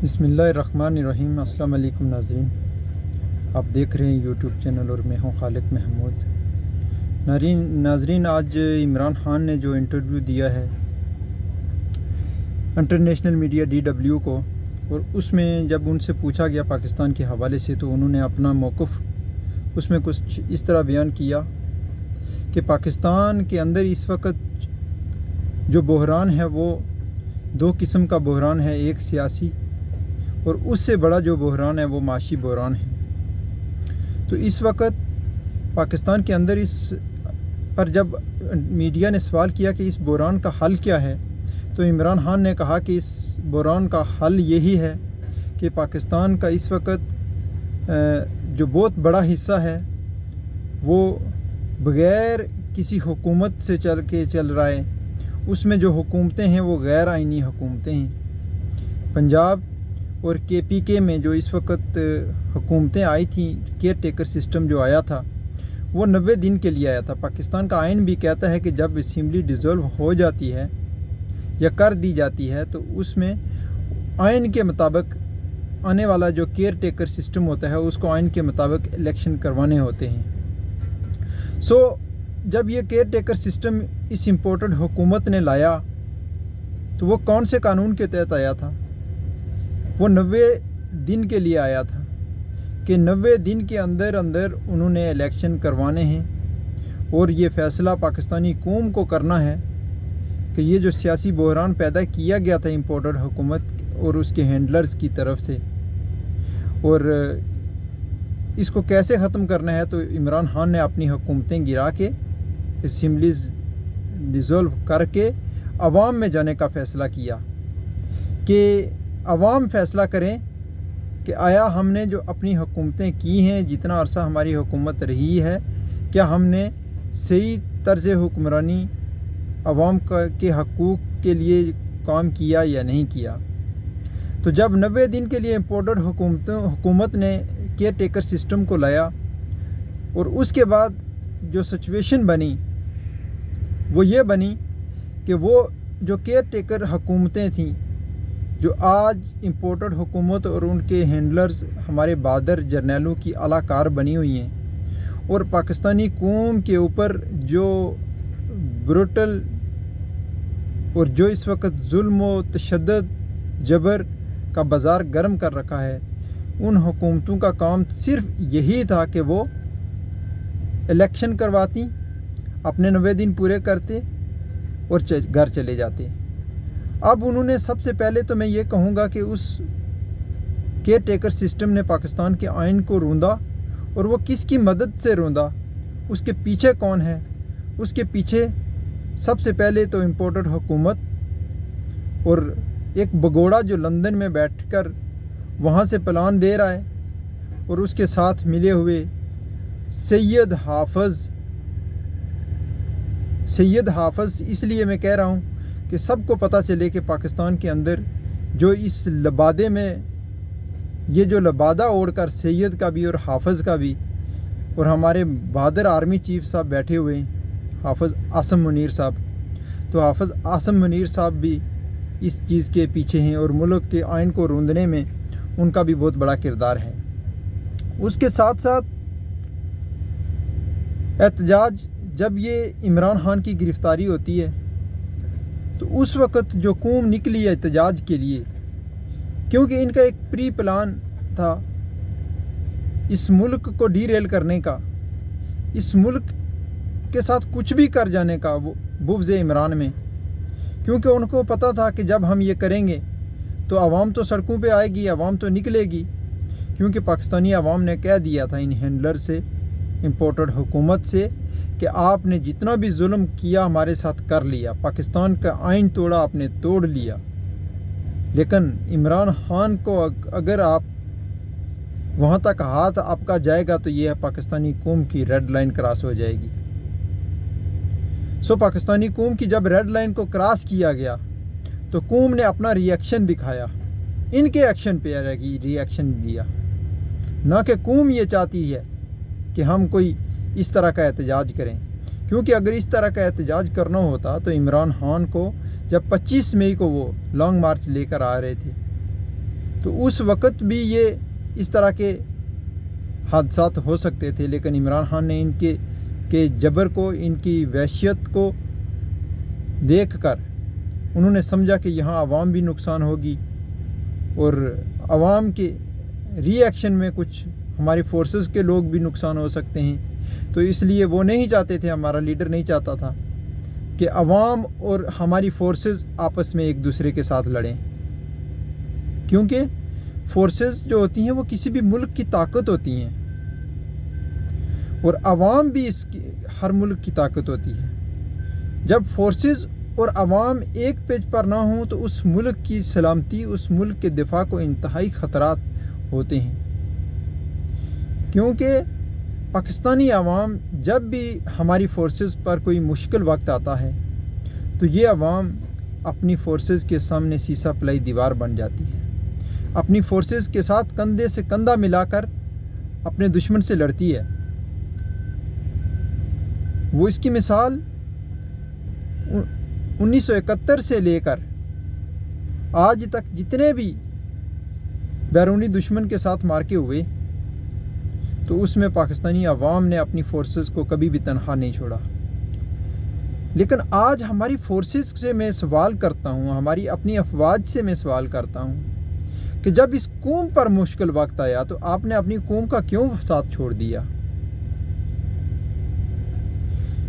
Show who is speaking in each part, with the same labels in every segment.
Speaker 1: बिस्मिल्लाहिर्रहमानिर्रहीम। अस्सलाम वालेकुम नाज़रीन, आप देख रहे हैं यूट्यूब चैनल और मैं हूं खालिद महमूद। नाज़रीन, आज इमरान खान ने जो इंटरव्यू दिया है इंटरनेशनल मीडिया DW को, और उसमें जब उनसे पूछा गया पाकिस्तान के हवाले से, तो उन्होंने अपना मौक़िफ़ उसमें कुछ इस तरह बयान किया कि पाकिस्तान के अंदर इस वक्त जो बहरान है वो दो किस्म का बहरान है, एक सियासी और उससे बड़ा जो बहरान है वो माशी बहरान है। तो इस वक्त पाकिस्तान के अंदर इस पर जब मीडिया ने सवाल किया कि इस बहरान का हल क्या है, तो इमरान खान ने कहा कि इस बहरान का हल यही है कि पाकिस्तान का इस वक्त जो बहुत बड़ा हिस्सा है वो बग़ैर किसी हुकूमत से चल रहा है। उसमें जो हुकूमतें हैं वो गैर आइनी हुकूमतें हैं। पंजाब और KPK में जो इस वक्त हुकूमतें आई थी, केयर टेकर सिस्टम जो आया था वो 90 दिन के लिए आया था। पाकिस्तान का आइन भी कहता है कि जब असेंबली डिज़ोल्व हो जाती है या कर दी जाती है तो उसमें आइन के मुताबिक आने वाला जो केयर टेकर सिस्टम होता है उसको आइन के मुताबिक इलेक्शन करवाने होते हैं। जब ये केयर टेकर सिस्टम इस इम्पोर्टेड हुकूमत ने लाया तो वो कौन से कानून के तहत आया था? वो 90 दिन के लिए आया था कि 90 दिन के अंदर अंदर उन्होंने इलेक्शन करवाने हैं और ये फ़ैसला पाकिस्तानी कौम को करना है कि ये जो सियासी बहरान पैदा किया गया था इम्पोर्टेड हुकूमत और उसके हैंडलर्स की तरफ से, और इसको कैसे ख़त्म करना है। तो इमरान खान ने अपनी हुकूमतें गिरा के असेंबलीज़ डिज़ोल्व करके अवाम में जाने का फ़ैसला किया कि अवाम फ़ैसला करें कि आया हमने जो अपनी हुकूमतें की हैं, जितना अरसा हमारी हुकूमत रही है, क्या हमने सही तर्ज़ हुक्मरानी अवाम के हकूक़ के लिए काम किया या नहीं किया। तो जब 90 दिन के लिए इम्पोर्टेड हुकूमत ने केयर टेकर सिस्टम को लाया और उसके बाद जो सिचुएशन बनी वो ये बनी कि वो जो केयर टेकर हुकूमतें थीं, जो आज इम्पोर्टेड हुकूमत और उनके हैंडलर्स हमारे बहादुर जर्नैलों की अलाकार बनी हुई हैं, और पाकिस्तानी कौम के ऊपर जो ब्रूटल और जो इस वक्त जुल्म व तशद्दुद जबर का बाज़ार गर्म कर रखा है, उन हुकूमतों का काम सिर्फ यही था कि वो इलेक्शन करवाती, अपने 90 दिन पूरे करते और घर चले जाते। अब उन्होंने सबसे पहले तो मैं ये कहूँगा कि उस केयर टेकर सिस्टम ने पाकिस्तान के आइन को रूंधा, और वो किसकी मदद से रूंधा, उसके पीछे कौन है? उसके पीछे सबसे पहले तो इम्पोर्टेड हुकूमत और एक भगोड़ा जो लंदन में बैठकर वहाँ से प्लान दे रहा है, और उसके साथ मिले हुए सैयद हाफ़िज़ इसलिए मैं कह रहा हूँ कि सबको पता चले कि पाकिस्तान के अंदर जो इस लबादे में ये जो लबादा ओढ़कर सैयद का भी और हाफ़िज़ का भी, और हमारे बहादुर आर्मी चीफ साहब बैठे हुए हैं, हाफ़िज़ आसिम मुनीर साहब, तो हाफ़िज़ आसिम मुनीर साहब भी इस चीज़ के पीछे हैं और मुल्क के आइन को रूंधने में उनका भी बहुत बड़ा किरदार है। उसके साथ साथ एहतजाज, जब ये इमरान खान की गिरफ़्तारी होती है तो उस वक़्त जो कौम निकली है एहतजाज के लिए, क्योंकि इनका एक प्री प्लान था इस मुल्क को डीरेल करने का, इस मुल्क के साथ कुछ भी कर जाने का, वो बुग़्ज़ इमरान में, क्योंकि उनको पता था कि जब हम ये करेंगे तो आवाम तो सड़कों पे आएगी, आवाम तो निकलेगी, क्योंकि पाकिस्तानी आवाम ने कह दिया था इन हैंडलर से, इम्पोर्टेड हुकूमत से, कि आपने जितना भी जुल्म किया हमारे साथ कर लिया, पाकिस्तान का आइन तोड़ा आपने तोड़ लिया, लेकिन इमरान खान को अगर आप वहाँ तक हाथ आपका जाएगा तो ये पाकिस्तानी कौम की रेड लाइन क्रॉस हो जाएगी। पाकिस्तानी कौम की जब रेड लाइन को क्रॉस किया गया तो कौम ने अपना रिएक्शन दिखाया, इनके एक्शन पे रिएक्शन दिया, ना कि कौम ये चाहती है कि हम कोई इस तरह का एहतजाज करें। क्योंकि अगर इस तरह का एहतजाज करना होता तो इमरान खान को जब 25 मई को वो लॉन्ग मार्च लेकर आ रहे थे تو اس وقت بھی یہ اس طرح کے حادثات ہو سکتے تھے، لیکن عمران خان نے ان کے جبر کو، ان کی وحشیت کو دیکھ کر انہوں نے سمجھا کہ یہاں عوام بھی نقصان ہوگی اور عوام کے ری ایکشن میں کچھ ہماری فورسز کے لوگ بھی نقصان ہو سکتے ہیں، تو اس لیے وہ نہیں چاہتے تھے، ہمارا لیڈر نہیں چاہتا تھا کہ عوام اور ہماری فورسز آپس میں ایک دوسرے کے ساتھ لڑیں، کیونکہ فورسز جو ہوتی ہیں وہ کسی بھی ملک کی طاقت ہوتی ہیں اور عوام بھی ہر ملک کی طاقت ہوتی ہے۔ جب فورسز اور عوام ایک پیج پر نہ ہوں تو اس ملک کی سلامتی، اس ملک کے دفاع کو انتہائی خطرات ہوتے ہیں، کیونکہ پاکستانی عوام جب بھی ہماری فورسز پر کوئی مشکل وقت آتا ہے تو یہ عوام اپنی فورسز کے سامنے سیسا پلائی دیوار بن جاتی ہے، اپنی فورسز کے ساتھ کندھے سے کندھا ملا کر اپنے دشمن سے لڑتی ہے۔ وہ اس کی مثال 1971 سے لے کر آج تک جتنے بھی بیرونی دشمن کے ساتھ مارکے ہوئے تو اس میں پاکستانی عوام نے اپنی فورسز کو کبھی بھی تنہا نہیں چھوڑا۔ لیکن آج ہماری فورسز سے میں سوال کرتا ہوں، ہماری اپنی افواج سے میں سوال کرتا ہوں کہ جب اس قوم پر مشکل وقت آیا تو آپ نے اپنی قوم کا کیوں ساتھ چھوڑ دیا؟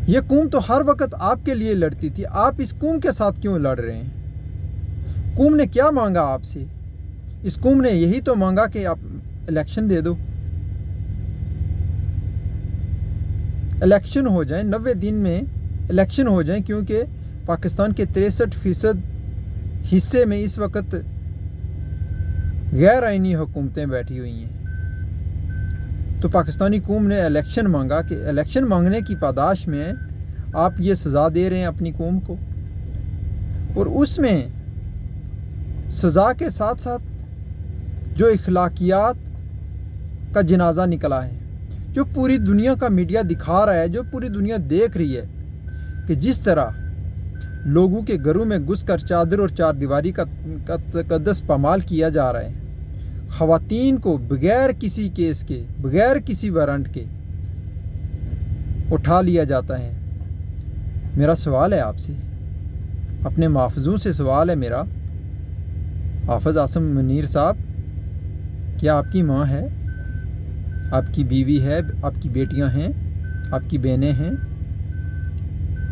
Speaker 1: یہ قوم تو ہر وقت آپ کے لیے لڑتی تھی، آپ اس قوم کے ساتھ کیوں لڑ رہے ہیں؟ قوم نے کیا مانگا آپ سے؟ اس قوم نے یہی تو مانگا کہ آپ الیکشن دے دو، الیکشن ہو جائیں، 90 دن میں الیکشن ہو جائیں، کیونکہ پاکستان کے 63% حصے میں اس وقت غیر آئینی حکومتیں بیٹھی ہوئی ہیں۔ تو پاکستانی قوم نے الیکشن مانگا کہ الیکشن مانگنے کی پاداش میں آپ یہ سزا دے رہے ہیں اپنی قوم کو، اور اس میں سزا کے ساتھ ساتھ جو اخلاقیات کا جنازہ نکلا ہے، جو پوری دنیا کا میڈیا دکھا رہا ہے، جو پوری دنیا دیکھ رہی ہے کہ جس طرح لوگوں کے گھروں میں گھس کر چادر اور چار دیواری کا تقدس پامال کیا جا رہا ہے، خواتین کو بغیر کسی کیس کے، بغیر کسی وارنٹ کے اٹھا لیا جاتا ہے۔ میرا سوال ہے آپ سے، اپنے محافظوں سے سوال ہے میرا، حافظ عاصم منیر صاحب، کیا آپ کی ماں ہے، آپ کی بیوی ہے، آپ کی بیٹیاں ہیں، آپ کی بہنیں ہیں؟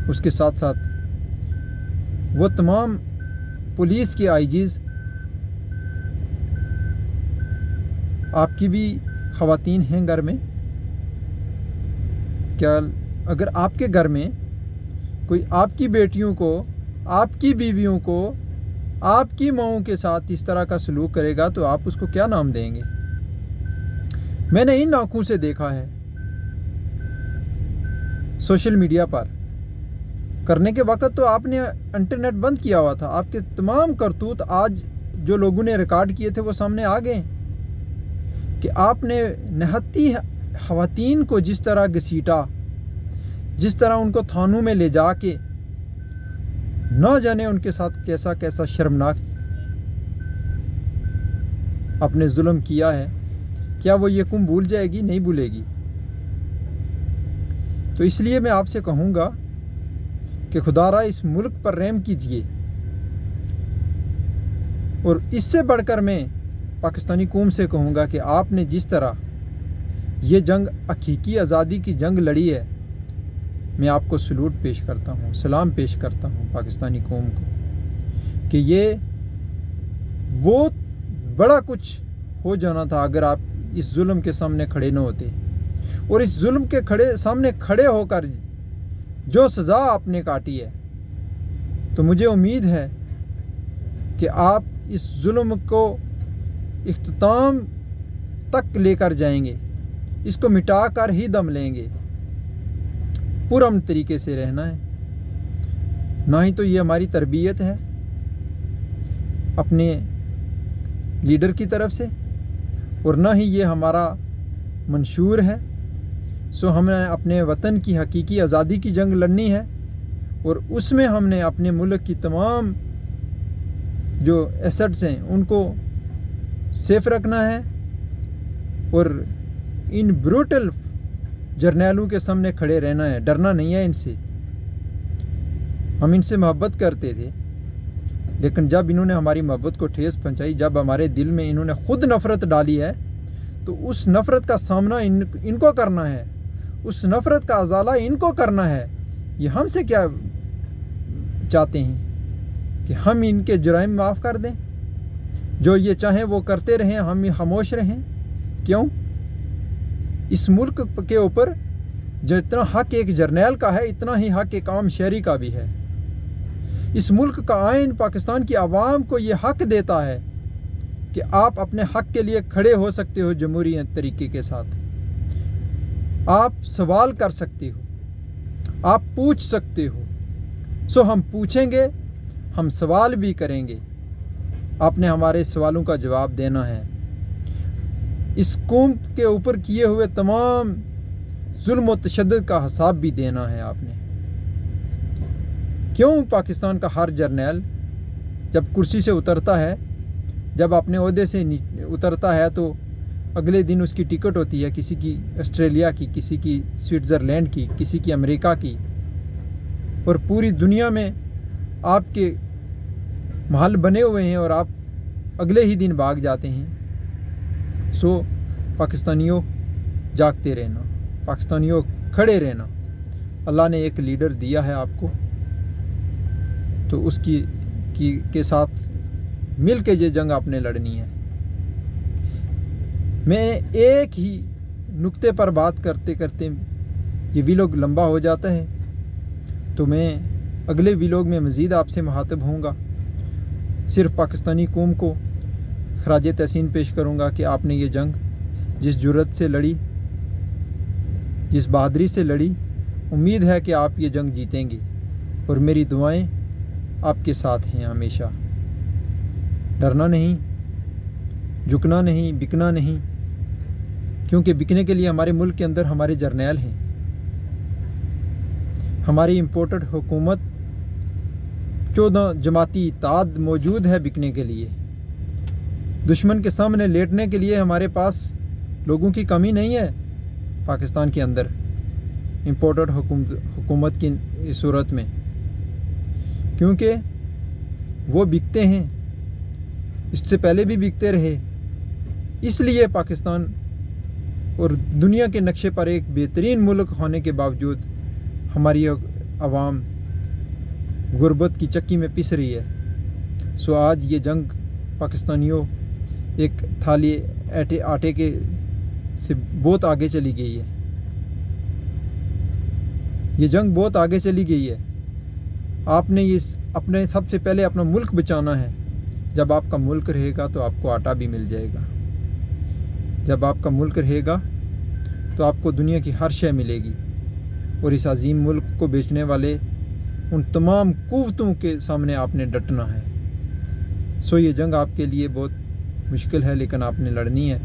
Speaker 1: اس کے ساتھ ساتھ وہ تمام پولیس کے آئی جیز آپ کی بھی خواتین ہیں گھر میں؟ کیا اگر آپ کے گھر میں کوئی آپ کی بیٹیوں کو، آپ کی بیویوں کو، آپ کی ماؤں کے ساتھ اس طرح کا سلوک کرے گا تو آپ اس کو کیا نام دیں گے؟ میں نے ان آنکھوں سے دیکھا ہے سوشل میڈیا پر۔ کرنے کے وقت تو آپ نے انٹرنیٹ بند کیا ہوا تھا، آپ کے تمام کرتوت آج جو لوگوں نے ریکارڈ کیے تھے وہ سامنے آ گئے کہ آپ نے نہتی خواتین کو جس طرح گھسیٹا، جس طرح ان کو تھانوں میں لے جا کے نہ جانے ان کے ساتھ کیسا کیسا شرمناک آپ نے ظلم کیا ہے، کیا وہ یہ قوم بھول جائے گی؟ نہیں بھولے گی۔ تو اس لیے میں آپ سے کہوں گا کہ خدا را اس ملک پر رحم کیجئے، اور اس سے بڑھ کر میں پاکستانی قوم سے کہوں گا کہ آپ نے جس طرح یہ جنگ، حقیقی آزادی کی جنگ لڑی ہے، میں آپ کو سلوٹ پیش کرتا ہوں، سلام پیش کرتا ہوں پاکستانی قوم کو، کہ یہ بہت بڑا کچھ ہو جانا تھا اگر آپ اس ظلم کے سامنے کھڑے نہ ہوتے، اور اس ظلم کے سامنے کھڑے ہو کر جو سزا آپ نے کاٹی ہے، تو مجھے امید ہے کہ آپ اس ظلم کو اختتام تک لے کر جائیں گے، اس کو مٹا کر ہی دم لیں گے۔ پرامن طریقے سے رہنا ہے، نہ ہی تو یہ ہماری تربیت ہے اپنے لیڈر کی طرف سے، اور نہ ہی یہ ہمارا منشور ہے۔ سو ہم نے اپنے وطن کی حقیقی آزادی کی جنگ لڑنی ہے، اور اس میں ہم نے اپنے ملک کی تمام جو ایسٹس ہیں ان کو सेफ रखना है और इन ब्रूटल जर्नैलों के सामने खड़े रहना है, डरना नहीं है इनसे। हम इनसे मोहब्बत करते थे, लेकिन जब इन्होंने हमारी मोहब्बत को ठेस पहुंचाई, जब हमारे दिल में इन्होंने खुद नफ़रत डाली है, तो उस नफ़रत का सामना इनको करना है, उस नफ़रत का अजाला इनको करना है। ये हमसे क्या चाहते हैं कि हम इनके जुराइम माफ़ कर दें, जो ये चाहें वो करते रहें, हम खामोश रहें? क्यों? इस मुल्क के ऊपर जितना हक एक जर्नैल का है, इतना ही हक एक आम शहरी का भी है। इस मुल्क का आइन पाकिस्तान की आवाम को ये हक देता है कि आप अपने हक के लिए खड़े हो सकते हो जमहूरी तरीके के साथ। आप सवाल कर सकते हो, आप पूछ सकते हो। सो हम पूछेंगे, हम सवाल भी करेंगे, आपने हमारे सवालों का जवाब देना है। इस कौम के ऊपर किए हुए तमाम जुल्म व तशद्दुद का हिसाब भी देना है आपने। क्यों पाकिस्तान का हर जर्नैल जब कुर्सी से उतरता है, जब अपने ओहदे से उतरता है, तो अगले दिन उसकी टिकट होती है किसी की ऑस्ट्रेलिया की, किसी की स्विट्ज़रलैंड की, किसी की अमेरिका की, और पूरी दुनिया में आपके महल बने हुए हैं और आप अगले ही दिन भाग जाते हैं। सो पाकिस्तानियों जागते रहना, पाकिस्तानियों खड़े रहना। अल्लाह ने एक लीडर दिया है आपको, तो उसकी के साथ मिल के ये जंग आपने लड़नी है। मैं एक ही नुक्ते पर बात करते करते ये व्लॉग लंबा हो जाता है, तो मैं अगले व्लॉग में मज़ीद आपसे मुखातिब होऊंगा। सिर्फ पाकिस्तानी कौम को खराज तहसीन पेश करूंगा कि आपने ये जंग जिस जुर्रत से लड़ी, जिस बहादुरी से लड़ी, उम्मीद है कि आप ये जंग जीतेंगे, और मेरी दुआएं आपके साथ हैं हमेशा। डरना नहीं, झुकना नहीं, बिकना नहीं, क्योंकि बिकने के लिए हमारे मुल्क के अंदर हमारे जर्नैल हैं। हमारी इम्पोर्टेड हुकूमत 14 जमाती इत्तेहाद मौजूद है बिकने के लिए। दुश्मन के सामने लेटने के लिए हमारे पास लोगों की कमी नहीं है पाकिस्तान के अंदर इम्पोर्टेड हुकूमत की सूरत में, क्योंकि वो बिकते हैं, इससे पहले भी बिकते रहे। इसलिए पाकिस्तान और दुनिया के नक्शे पर एक बेहतरीन मुल्क होने के बावजूद हमारी आवाम गुर्बत की चक्की में पिस रही है। सो आज ये जंग पाकिस्तानियों एक थाली आटे के से बहुत आगे चली गई है। ये जंग बहुत आगे चली गई है। आपने ये अपने सबसे पहले अपना मुल्क बचाना है। जब आपका मुल्क रहेगा तो आपको आटा भी मिल जाएगा। जब आपका मुल्क रहेगा तो आपको दुनिया की हर शय मिलेगी, और इस अजीम मुल्क को बेचने वाले उन तमाम कुव्वतों के सामने आपने डटना है। सो ये जंग आपके लिए बहुत मुश्किल है, लेकिन आपने लड़नी है।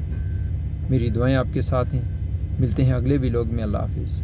Speaker 1: मेरी दुआएं आपके साथ हैं। मिलते हैं अगले व्लॉग में। अल्लाह हाफिज़।